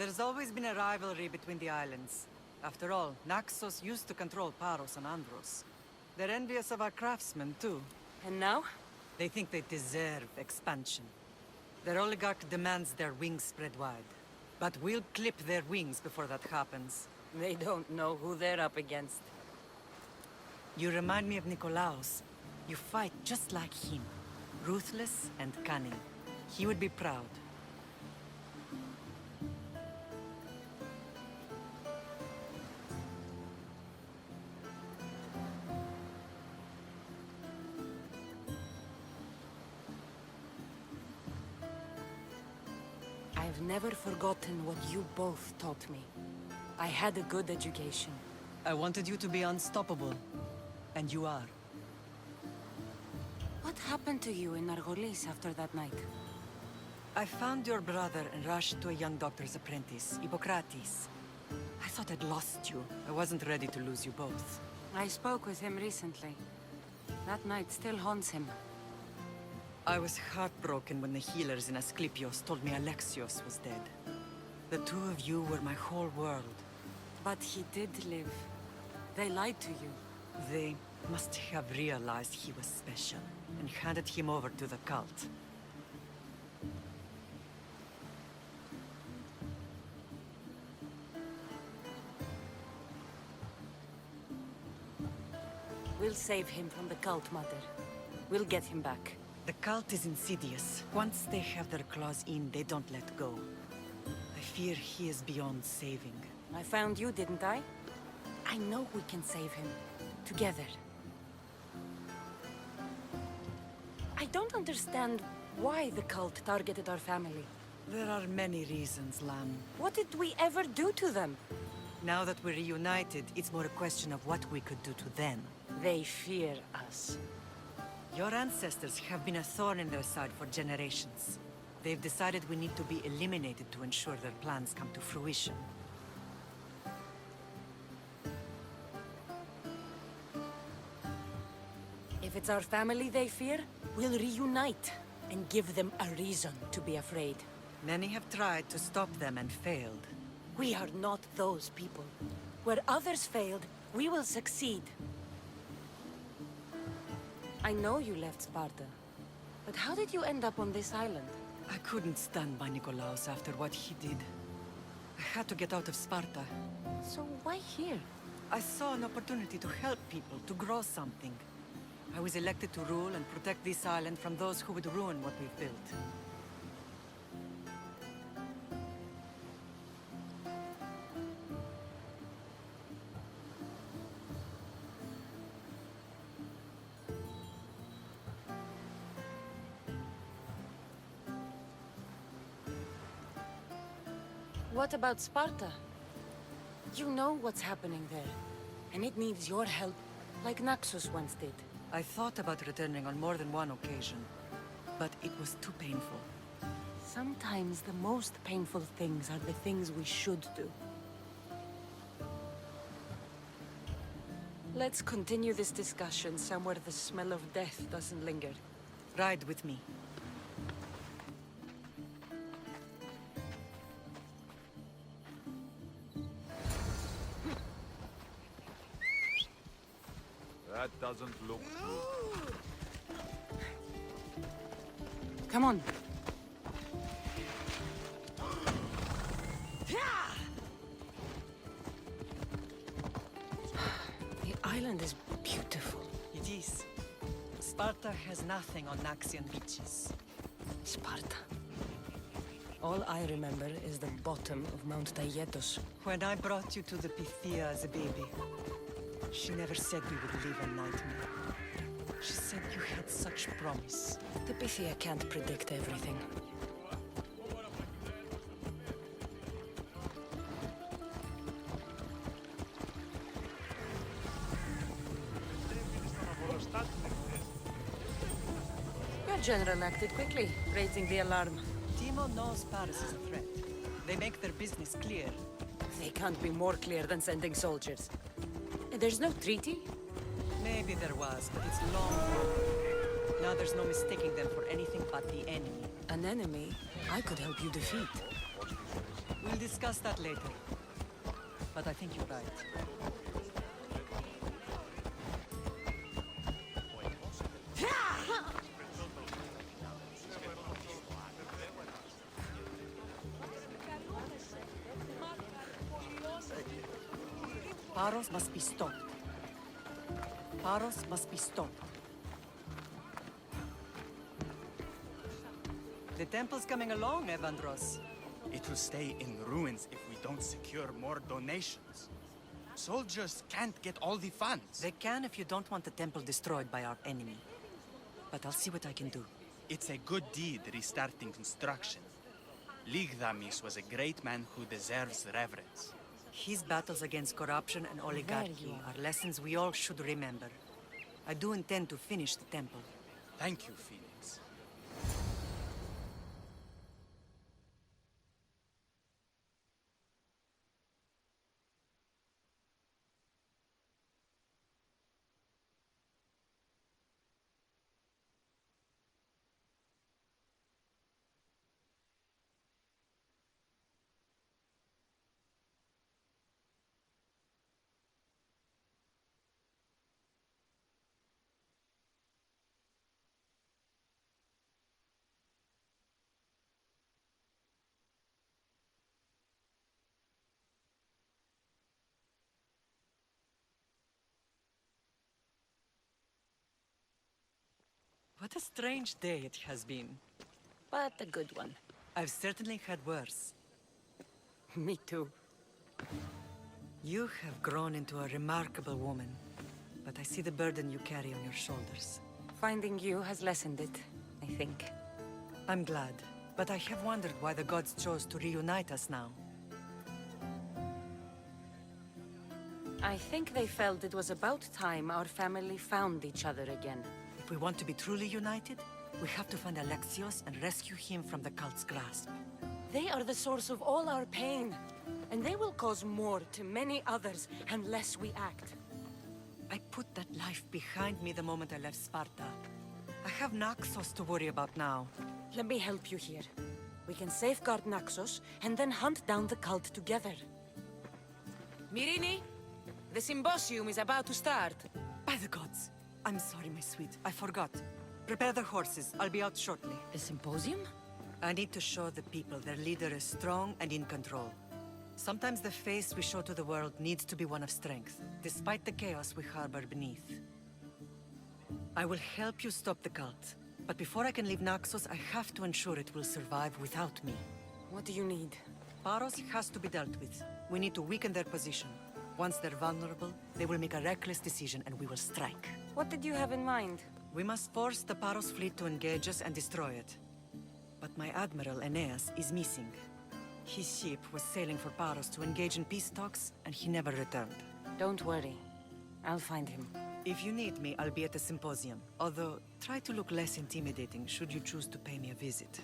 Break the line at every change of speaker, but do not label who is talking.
There's always been a rivalry between the islands. After all, Naxos used to control Paros and Andros. They're envious of our craftsmen, too.
And now?
They think they deserve expansion. Their oligarch demands their wings spread wide. But we'll clip their wings before that happens.
They don't know who they're up against.
You remind me of Nikolaos. You fight just like him. Ruthless and cunning. He would be proud.
I've never forgotten what you both taught me. I had a good education.
I wanted you to be unstoppable. And you are.
What happened to you in Argolis after that night?
I found your brother and rushed to a young doctor's apprentice, Hippocrates. I thought I'd lost you. I wasn't ready to lose you both.
I spoke with him recently. That night still haunts him.
I was heartbroken when the healers in Asclepios told me Alexios was dead. The two of you were my whole world.
But he did live. They lied to you.
They must have realized he was special and handed him over to the cult.
We'll save him from the cult, Mother. We'll get him back.
The cult is insidious. Once they have their claws in, they don't let go. I fear he is beyond saving.
I found you, didn't I? I know we can save him. Together. I don't understand why the cult targeted our family.
There are many reasons, Lamb.
What did we ever do to them?
Now that we're reunited, it's more a question of what we could do to them.
They fear us.
Your ancestors have been a thorn in their side for generations. They've decided we need to be eliminated to ensure their plans come to fruition.
If it's our family they fear, we'll reunite and give them a reason to be afraid.
Many have tried to stop them and failed.
We are not those people. Where others failed, we will succeed. I know you left Sparta, but how did you end up on this island?
I couldn't stand by Nikolaos after what he did. I had to get out of Sparta.
So why here?
I saw an opportunity to help people, to grow something. I was elected to rule and protect this island from those who would ruin what we've built.
What about Sparta? You know what's happening there, and it needs your help, like Naxos once did.
I thought about returning on more than one occasion, but it was too painful.
Sometimes the most painful things are the things we should do. Let's continue this discussion somewhere the smell of death doesn't linger.
Ride with me.
That doesn't look good.
Come on. The island is beautiful.
It is. Sparta has nothing on Naxian beaches.
Sparta. All I remember is the bottom of Mount Taygetos.
When I brought you to the Pythia as a baby, she never said we would live a nightmare. She said you had such promise.
The Pythia can't predict everything. Your general acted quickly, raising the alarm.
Timo knows Paris is a threat. They make their business clear.
They can't be more clear than sending soldiers. There's no treaty?
Maybe there was, but it's long broken. Now there's no mistaking them for anything but the enemy.
An enemy I could help you defeat.
We'll discuss that later. But I think you're right. Paros must be stopped. Paros must be stopped. The temple's coming along, Evandros.
It will stay in ruins if we don't secure more donations. Soldiers can't get all the funds.
They can if you don't want the temple destroyed by our enemy. But I'll see what I can do.
It's a good deed restarting construction. Ligdamis was a great man who deserves reverence.
His battles against corruption and oligarchy
you
are lessons we all should remember. I do intend to finish the temple.
Thank you, Phoenix.
What a strange day it has been.
But a good one.
I've certainly had worse.
Me too.
You have grown into a remarkable woman, but I see the burden you carry on your shoulders.
Finding you has lessened it, I think.
I'm glad, but I have wondered why the gods chose to reunite us now.
I think they felt it was about time our family found each other again.
If we want to be truly united, we have to find Alexios and rescue him from the cult's grasp.
They are the source of all our pain, and they will cause more to many others unless we act.
I put that life behind me the moment I left Sparta. I have Naxos to worry about now.
Let me help you here. We can safeguard Naxos and then hunt down the cult together. Mirini, the symposium is about to start.
By the gods! I'm sorry, my sweet. I forgot. Prepare the horses. I'll be out shortly.
The symposium?
I need to show the people their leader is strong and in control. Sometimes the face we show to the world needs to be one of strength, despite the chaos we harbor beneath. I will help you stop the cult, but before I can leave Naxos, I have to ensure it will survive without me.
What do you need?
Paros has to be dealt with. We need to weaken their position. Once they're vulnerable, they will make a reckless decision and we will strike.
What did you have in mind?
We must force the Paros fleet to engage us and destroy it. But my admiral, Aeneas, is missing. His ship was sailing for Paros to engage in peace talks, and he never returned.
Don't worry. I'll find him.
If you need me, I'll be at the symposium. Although, try to look less intimidating should you choose to pay me a visit.